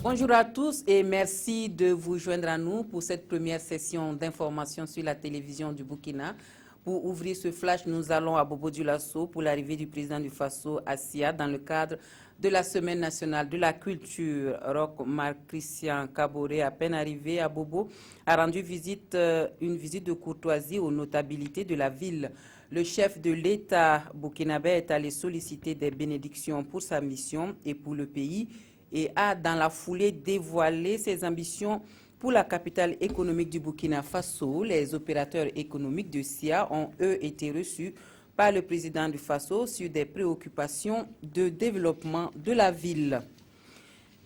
Bonjour à tous et merci de vous joindre à nous pour cette première session d'information sur la télévision du Burkina. Pour ouvrir ce flash, nous allons à Bobo-Dioulasso pour l'arrivée du président du Faso, Assia, dans le cadre de la Semaine nationale de la culture. Roch Marc-Christian Kaboré, à peine arrivé à Bobo, a rendu une visite de courtoisie aux notabilités de la ville. Le chef de l'État burkinabé est allé solliciter des bénédictions pour sa mission et pour le pays, et a dans la foulée dévoilé ses ambitions pour la capitale économique du Burkina Faso. Les opérateurs économiques de SIA ont, eux, été reçus par le président du Faso sur des préoccupations de développement de la ville.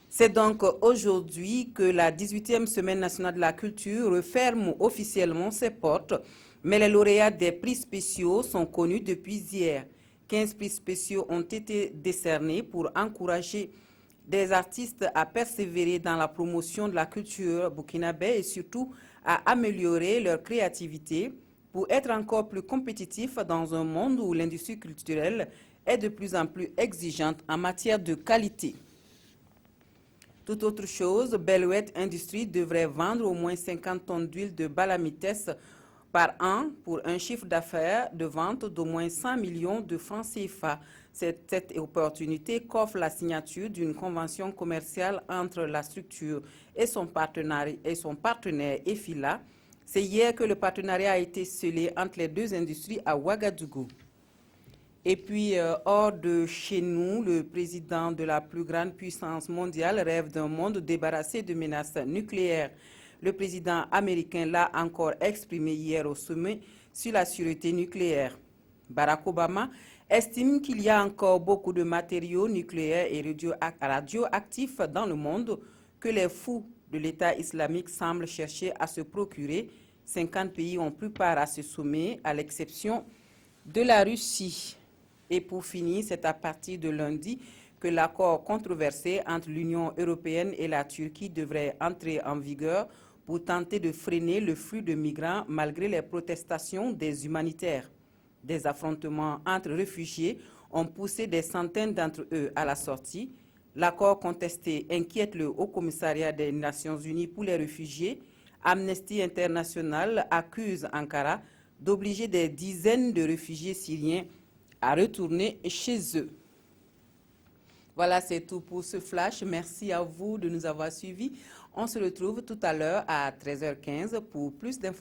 C'est donc aujourd'hui que la 18e Semaine nationale de la culture referme officiellement ses portes, mais les lauréats des prix spéciaux sont connus depuis hier. 15 prix spéciaux ont été décernés pour encourager des artistes à persévérer dans la promotion de la culture burkinabé et surtout à améliorer leur créativité pour être encore plus compétitifs dans un monde où l'industrie culturelle est de plus en plus exigeante en matière de qualité. Toute autre chose, Bellouet Industries devrait vendre au moins 50 tonnes d'huile de balamites par an pour un chiffre d'affaires de vente d'au moins 100 millions de francs CFA. Cette opportunité qu'offre la signature d'une convention commerciale entre la structure et son partenaire EFILA. C'est hier que le partenariat a été scellé entre les deux industries à Ouagadougou. Et puis, hors de chez nous, le président de la plus grande puissance mondiale rêve d'un monde débarrassé de menaces nucléaires. Le président américain l'a encore exprimé hier au sommet sur la sûreté nucléaire. Barack Obama estime qu'il y a encore beaucoup de matériaux nucléaires et radioactifs dans le monde que les fous de l'État islamique semblent chercher à se procurer. 50 pays ont pris part à ce sommet, à l'exception de la Russie. Et pour finir, c'est à partir de lundi que l'accord controversé entre l'Union européenne et la Turquie devrait entrer en vigueur pour tenter de freiner le flux de migrants malgré les protestations des humanitaires. Des affrontements entre réfugiés ont poussé des centaines d'entre eux à la sortie. L'accord contesté inquiète le Haut-Commissariat des Nations Unies pour les réfugiés. Amnesty International accuse Ankara d'obliger des dizaines de réfugiés syriens à retourner chez eux. Voilà, c'est tout pour ce flash. Merci à vous de nous avoir suivis. On se retrouve tout à l'heure à 13h15 pour plus d'informations.